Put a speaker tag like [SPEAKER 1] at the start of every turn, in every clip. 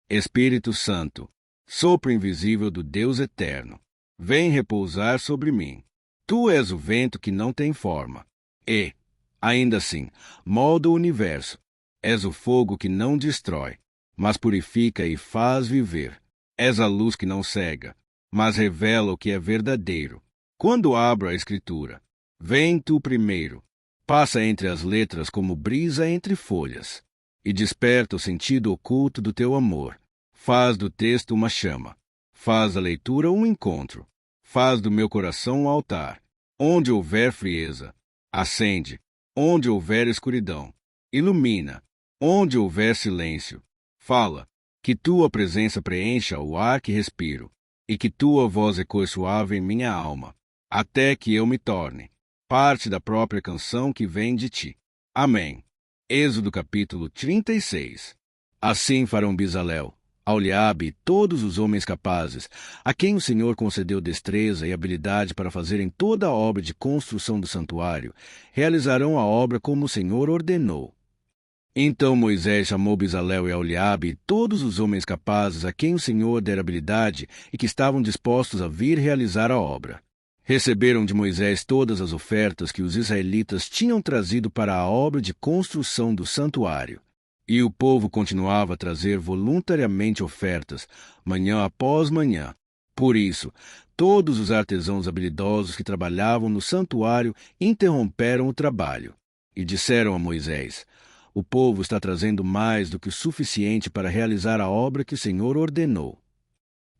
[SPEAKER 1] Espírito Santo, sopro invisível do Deus eterno, vem repousar sobre mim. Tu és o vento que não tem forma. E, ainda assim, molda o universo. És o fogo que não destrói, mas purifica e faz viver. És a luz que não cega, mas revela o que é verdadeiro. Quando abro a Escritura, vem tu primeiro, passa entre as letras como brisa entre folhas, e desperta o sentido oculto do teu amor. Faz do texto uma chama, faz da leitura um encontro, faz do meu coração um altar. Onde houver frieza, acende. Onde houver escuridão, ilumina. Onde houver silêncio, fala. Que tua presença preencha o ar que respiro, e que tua voz ecoe suave em minha alma, até que eu me torne parte da própria canção que vem de ti. Amém. Êxodo capítulo 36. Assim farão Bezalel, Aholiabe e todos os homens capazes, a quem o Senhor concedeu destreza e habilidade para fazerem toda a obra de construção do santuário, realizarão a obra como o Senhor ordenou. Então Moisés chamou Bezalel e Aholiabe e todos os homens capazes a quem o Senhor dera habilidade e que estavam dispostos a vir realizar a obra. Receberam de Moisés todas as ofertas que os israelitas tinham trazido para a obra de construção do santuário. E o povo continuava a trazer voluntariamente ofertas, manhã após manhã. Por isso, todos os artesãos habilidosos que trabalhavam no santuário interromperam o trabalho e disseram a Moisés: o povo está trazendo mais do que o suficiente para realizar a obra que o Senhor ordenou.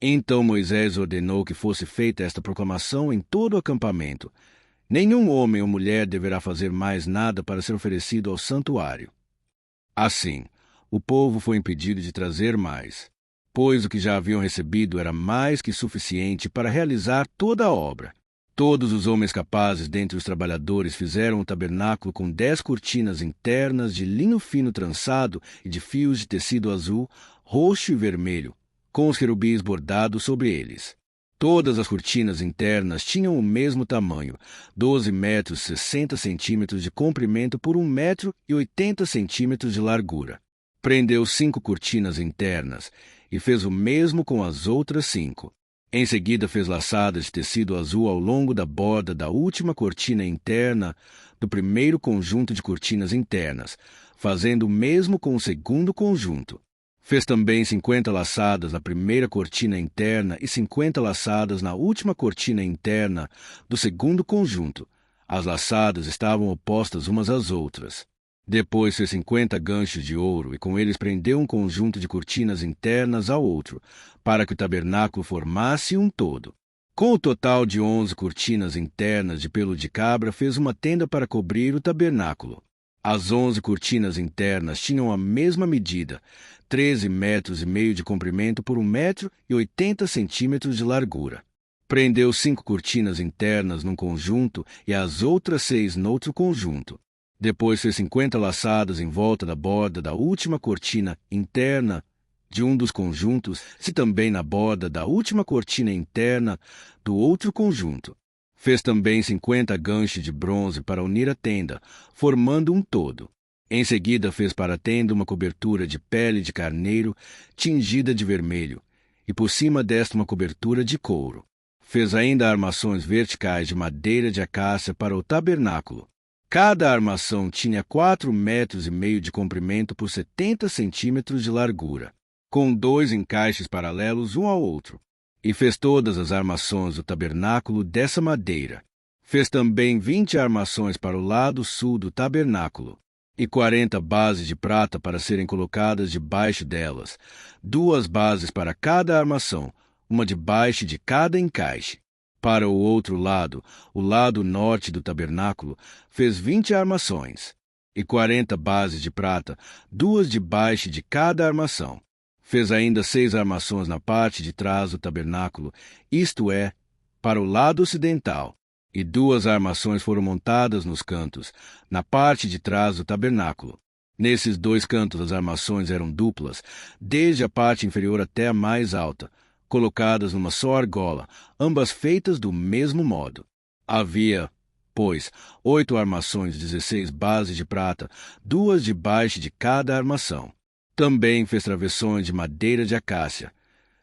[SPEAKER 1] Então Moisés ordenou que fosse feita esta proclamação em todo o acampamento: nenhum homem ou mulher deverá fazer mais nada para ser oferecido ao santuário. Assim, o povo foi impedido de trazer mais, pois o que já haviam recebido era mais que suficiente para realizar toda a obra. Todos os homens capazes dentre os trabalhadores fizeram o tabernáculo com 10 cortinas internas de linho fino trançado e de fios de tecido azul, roxo e vermelho, com os querubins bordados sobre eles. Todas as cortinas internas tinham o mesmo tamanho, 12 metros 60 centímetros de comprimento por 1 metro e 80 centímetros de largura. Prendeu 5 cortinas internas e fez o mesmo com as outras 5. Em seguida fez laçadas de tecido azul ao longo da borda da última cortina interna do primeiro conjunto de cortinas internas, fazendo o mesmo com o segundo conjunto. Fez também 50 laçadas na primeira cortina interna e 50 laçadas na última cortina interna do segundo conjunto. As laçadas estavam opostas umas às outras. Depois fez 50 ganchos de ouro e com eles prendeu um conjunto de cortinas internas ao outro, para que o tabernáculo formasse um todo. Com o total de 11 cortinas internas de pelo de cabra, fez uma tenda para cobrir o tabernáculo. As 11 cortinas internas tinham a mesma medida, 13 metros e meio de comprimento por 1 metro e 80 centímetros de largura. Prendeu 5 cortinas internas num conjunto e as outras 6 noutro conjunto. Depois fez 50 laçadas em volta da borda da última cortina interna de um dos conjuntos, e também na borda da última cortina interna do outro conjunto. Fez também 50 ganchos de bronze para unir a tenda, formando um todo. Em seguida fez para a tenda uma cobertura de pele de carneiro tingida de vermelho, e por cima desta uma cobertura de couro. Fez ainda armações verticais de madeira de acácia para o tabernáculo. Cada armação tinha 4 metros e meio de comprimento por 70 centímetros de largura, com 2 encaixes paralelos um ao outro. E fez todas as armações do tabernáculo dessa madeira. Fez também 20 armações para o lado sul do tabernáculo, e 40 bases de prata para serem colocadas debaixo delas, 2 bases para cada armação, uma debaixo de cada encaixe. Para o outro lado, o lado norte do tabernáculo, fez 20 armações, e 40 bases de prata, 2 debaixo de cada armação. Fez ainda 6 armações na parte de trás do tabernáculo, isto é, para o lado ocidental, e 2 armações foram montadas nos cantos, na parte de trás do tabernáculo. Nesses 2 cantos as armações eram duplas, desde a parte inferior até a mais alta, colocadas numa só argola, ambas feitas do mesmo modo. Havia, pois, 8 armações de 16 bases de prata, 2 debaixo de cada armação. Também fez travessões de madeira de acácia,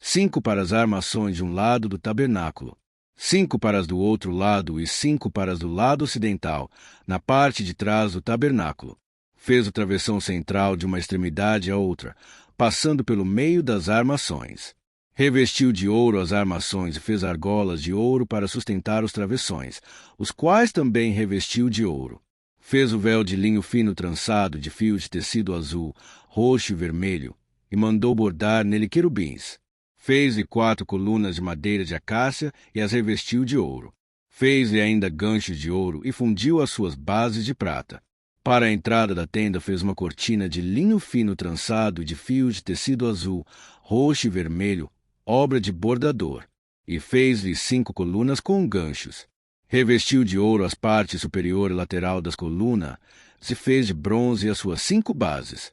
[SPEAKER 1] 5 para as armações de um lado do tabernáculo, 5 para as do outro lado e 5 para as do lado ocidental, na parte de trás do tabernáculo. Fez o travessão central de uma extremidade à outra, passando pelo meio das armações. Revestiu de ouro as armações e fez argolas de ouro para sustentar os travessões, os quais também revestiu de ouro. Fez o véu de linho fino trançado de fio de tecido azul, roxo e vermelho, e mandou bordar nele querubins. Fez-lhe 4 colunas de madeira de acácia e as revestiu de ouro. Fez-lhe ainda ganchos de ouro e fundiu as suas bases de prata. Para a entrada da tenda fez uma cortina de linho fino trançado de fio de tecido azul, roxo e vermelho, obra de bordador, e fez-lhe 5 colunas com ganchos. Revestiu de ouro as partes superior e lateral das colunas, se fez de bronze as suas 5 bases.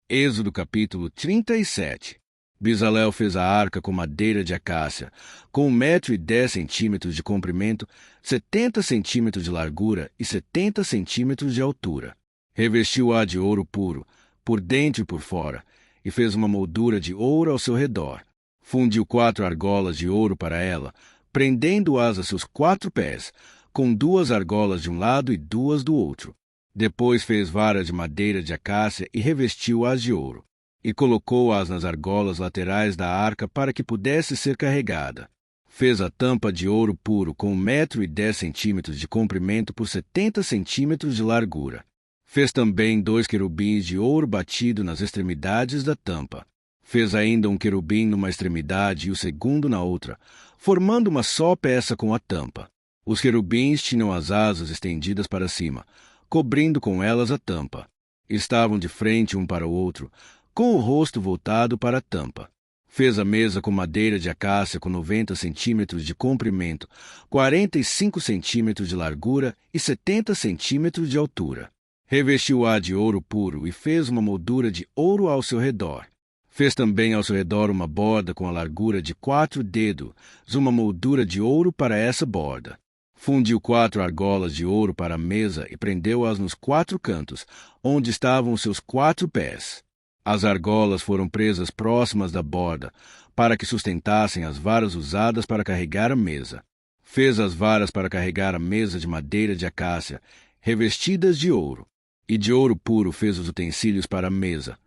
[SPEAKER 1] Êxodo capítulo 37. Bezalel fez a arca com madeira de acácia, com 1,10 m de comprimento, 70 centímetros de largura e 70 centímetros de altura. Revestiu-a de ouro puro, por dentro e por fora, e fez uma moldura de ouro ao seu redor. Fundiu 4 argolas de ouro para ela, prendendo-as a seus 4 pés, com 2 argolas de um lado e 2 do outro. Depois fez varas de madeira de acácia e revestiu-as de ouro, e colocou-as nas argolas laterais da arca para que pudesse ser carregada. Fez a tampa de ouro puro com 1,10 m de comprimento por 70 centímetros de largura. Fez também 2 querubins de ouro batido nas extremidades da tampa. Fez ainda um querubim numa extremidade e o segundo na outra, formando uma só peça com a tampa. Os querubins tinham as asas estendidas para cima, cobrindo com elas a tampa. Estavam de frente um para o outro, com o rosto voltado para a tampa. Fez a mesa com madeira de acácia com 90 centímetros de comprimento, 45 centímetros de largura e 70 centímetros de altura. Revestiu-a de ouro puro e fez uma moldura de ouro ao seu redor. Fez também ao seu redor uma borda com a largura de 4 dedos, uma moldura de ouro para essa borda. Fundiu 4 argolas de ouro para a mesa e prendeu-as nos 4 cantos, onde estavam os seus 4 pés. As argolas foram presas próximas da borda, para que sustentassem as varas usadas para carregar a mesa. Fez as varas para carregar a mesa de madeira de acácia, revestidas de ouro. E de ouro puro fez os utensílios para a mesa,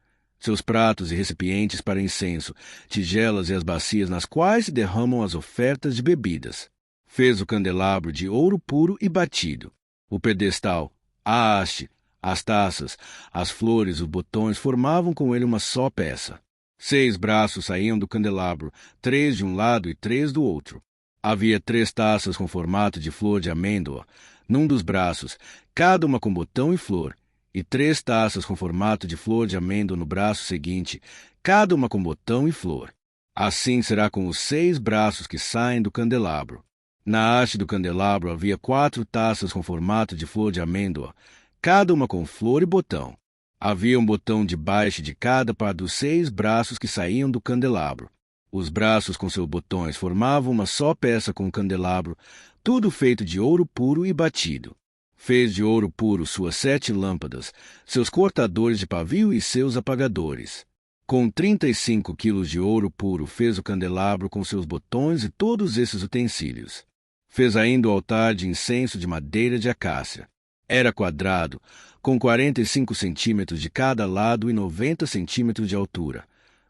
[SPEAKER 1] seus pratos e recipientes para incenso, tigelas e as bacias nas quais se derramam as ofertas de bebidas. Fez o candelabro de ouro puro e batido, o pedestal, a haste, as taças, as flores e os botões formavam com ele uma só peça. 6 braços saíam do candelabro, 3 de um lado e 3 do outro. Havia 3 taças com formato de flor de amêndoa, num dos braços, cada uma com botão e flor, e 3 taças com formato de flor de amêndoa no braço seguinte, cada uma com botão e flor. Assim será com os 6 braços que saem do candelabro. Na haste do candelabro havia 4 taças com formato de flor de amêndoa, cada uma com flor e botão. Havia um botão debaixo de cada par dos 6 braços que saíam do candelabro. Os braços com seus botões formavam uma só peça com o candelabro, tudo feito de ouro puro e batido. Fez de ouro puro suas 7 lâmpadas, seus cortadores de pavio e seus apagadores. Com 35 quilos de ouro puro fez o candelabro com seus botões e todos esses utensílios. Fez ainda o altar de incenso de madeira de acácia. Era quadrado, com 45 centímetros de cada lado e 90 centímetros de altura.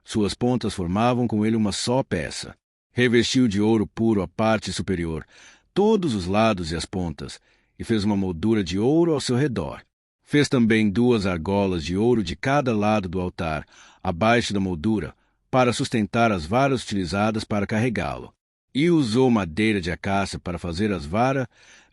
[SPEAKER 1] Suas pontas formavam com ele uma só peça. Revestiu de ouro puro a parte superior, todos os lados e as pontas, e fez uma moldura de ouro ao seu redor. Fez também 2 argolas de ouro de cada lado do altar, abaixo da moldura, para sustentar as varas utilizadas para carregá-lo. E usou madeira de acácia para fazer as varas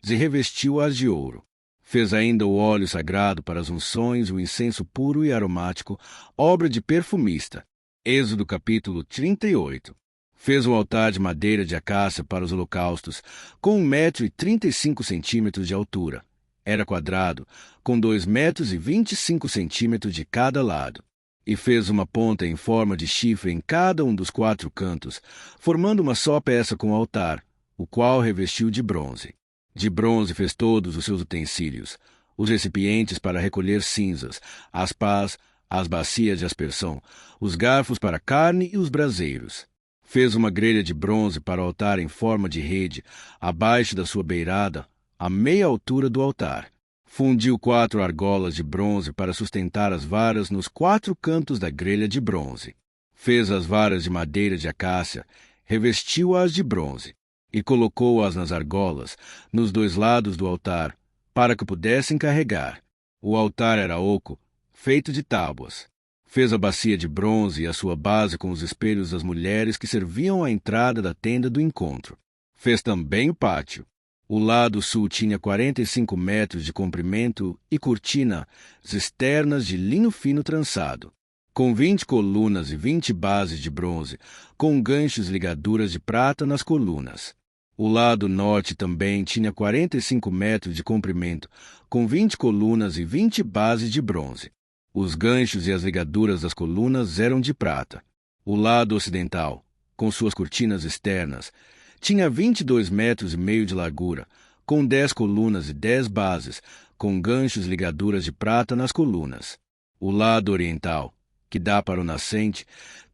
[SPEAKER 1] e revestiu-as de ouro. Fez ainda o óleo sagrado para as unções, o incenso puro e aromático, obra de perfumista. Êxodo capítulo 38. Fez o altar de madeira de acácia para os holocaustos, com 1,35 m de altura. Era quadrado, com 2,25 m de cada lado. E fez uma ponta em forma de chifre em cada um dos 4 cantos, formando uma só peça com o altar, o qual revestiu de bronze. De bronze fez todos os seus utensílios, os recipientes para recolher cinzas, as pás, as bacias de aspersão, os garfos para a carne e os braseiros. Fez uma grelha de bronze para o altar em forma de rede, abaixo da sua beirada, à meia altura do altar. Fundiu 4 argolas de bronze para sustentar as varas nos 4 cantos da grelha de bronze. Fez as varas de madeira de acácia, revestiu-as de bronze, e colocou-as nas argolas, nos 2 lados do altar, para que pudessem carregar. O altar era oco, feito de tábuas. Fez a bacia de bronze e a sua base com os espelhos das mulheres que serviam à entrada da tenda do encontro. Fez também o pátio. O lado sul tinha 45 metros de comprimento e cortinas externas de linho fino trançado, com 20 colunas e 20 bases de bronze, com ganchos e ligaduras de prata nas colunas. O lado norte também tinha 45 metros de comprimento, com 20 colunas e 20 bases de bronze. Os ganchos e as ligaduras das colunas eram de prata. O lado ocidental, com suas cortinas externas, tinha 22 metros e meio de largura, com 10 colunas e 10 bases, com ganchos e ligaduras de prata nas colunas. O lado oriental, que dá para o nascente,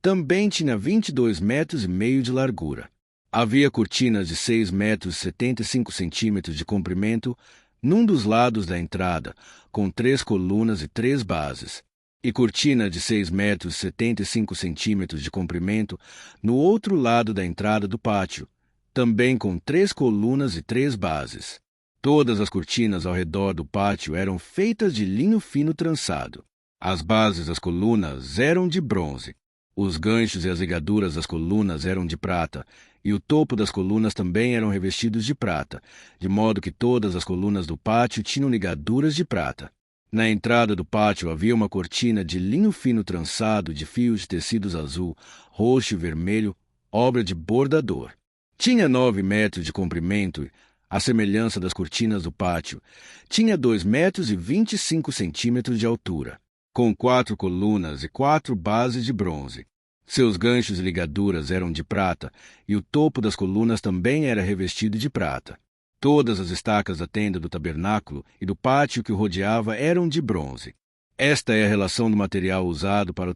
[SPEAKER 1] também tinha 22 metros e meio de largura. Havia cortinas de 6 metros e 75 centímetros de comprimento num dos lados da entrada, com 3 colunas e 3 bases, e cortina de 6 metros e 75 centímetros de comprimento no outro lado da entrada do pátio, também com 3 colunas e 3 bases. Todas as cortinas ao redor do pátio eram feitas de linho fino trançado. As bases das colunas eram de bronze. Os ganchos e as ligaduras das colunas eram de prata, e o topo das colunas também eram revestidos de prata, de modo que todas as colunas do pátio tinham ligaduras de prata. Na entrada do pátio havia uma cortina de linho fino trançado de fios de tecidos azul, roxo e vermelho, obra de bordador. Tinha 9 metros de comprimento, à semelhança das cortinas do pátio. Tinha 2 metros e 25 centímetros de altura, com 4 colunas e 4 bases de bronze. Seus ganchos e ligaduras eram de prata, e o topo das colunas também era revestido de prata. Todas as estacas da tenda do tabernáculo e do pátio que o rodeava eram de bronze. Esta é a relação do material usado para o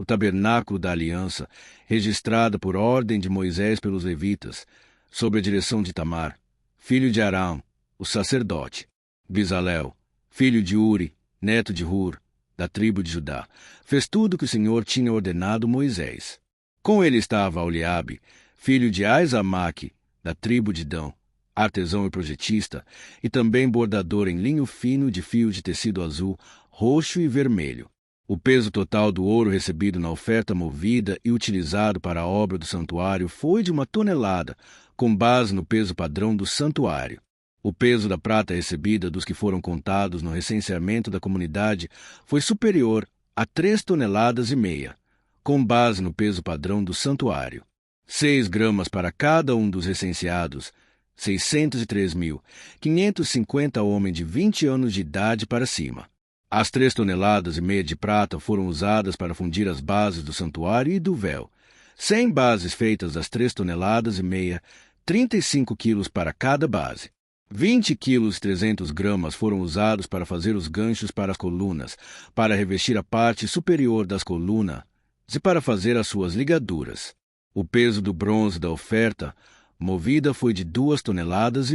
[SPEAKER 1] tabernáculo da aliança, registrada por ordem de Moisés pelos levitas, sob a direção de Itamar, filho de Arão, o sacerdote. Bezalel, filho de Uri, neto de Hur, da tribo de Judá, fez tudo o que o Senhor tinha ordenado Moisés. Com ele estava Oliabe, filho de Aizamaque, da tribo de Dão, artesão e projetista, e também bordador em linho fino de fios de tecido azul, roxo e vermelho. O peso total do ouro recebido na oferta movida e utilizado para a obra do santuário foi de 1 tonelada, com base no peso padrão do santuário. O peso da prata recebida dos que foram contados no recenseamento da comunidade foi superior a 3,5 toneladas, com base no peso padrão do santuário. 6 gramas para cada um dos recenseados, 603.550 homens de 20 anos de idade para cima. As 3,5 toneladas de prata foram usadas para fundir as bases do santuário e do véu. 100 bases feitas das 3,5 toneladas, 35 quilos para cada base. 20 quilos e 300 gramas foram usados para fazer os ganchos para as colunas, para revestir a parte superior das colunas e para fazer as suas ligaduras. O peso do bronze da oferta movida foi de 2,5 toneladas.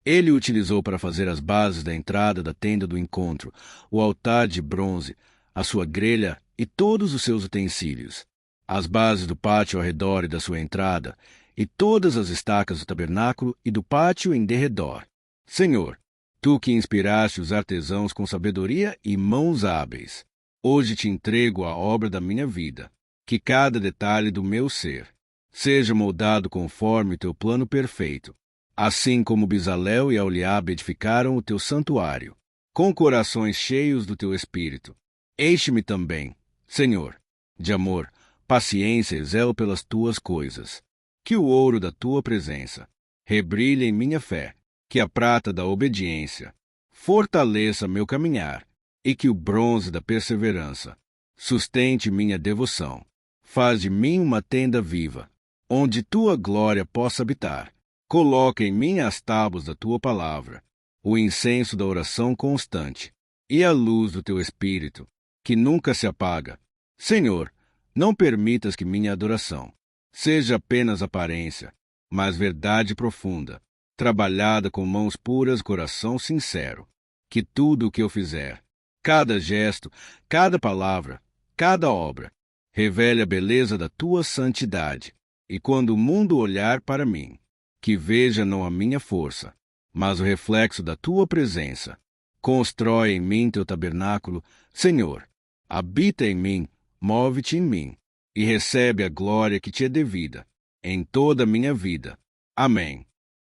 [SPEAKER 1] Ele o utilizou para fazer as bases da entrada da tenda do encontro, o altar de bronze, a sua grelha e todos os seus utensílios, as bases do pátio ao redor e da sua entrada, e todas as estacas do tabernáculo e do pátio em derredor. Senhor, tu que inspiraste os artesãos com sabedoria e mãos hábeis, hoje te entrego a obra da minha vida, que cada detalhe do meu ser seja moldado conforme o teu plano perfeito, assim como Bezalel e Aholiabe edificaram o teu santuário, com corações cheios do teu espírito. Enche-me também, Senhor, de amor, paciência e zelo pelas tuas coisas. Que o ouro da tua presença rebrilhe em minha fé, que a prata da obediência fortaleça meu caminhar, e que o bronze da perseverança sustente minha devoção. Faz de mim uma tenda viva, onde tua glória possa habitar. Coloca em mim as tábuas da tua palavra, o incenso da oração constante, e a luz do teu espírito, que nunca se apaga. Senhor, não permitas que minha adoração seja apenas aparência, mas verdade profunda, trabalhada com mãos puras, coração sincero. Que tudo o que eu fizer, cada gesto, cada palavra, cada obra, revele a beleza da tua santidade. E quando o mundo olhar para mim, que veja não a minha força, mas o reflexo da tua presença. Constrói em mim teu tabernáculo, Senhor. Habita em mim, move-te em mim, e recebe a glória que te é devida, em toda a minha vida. Amém.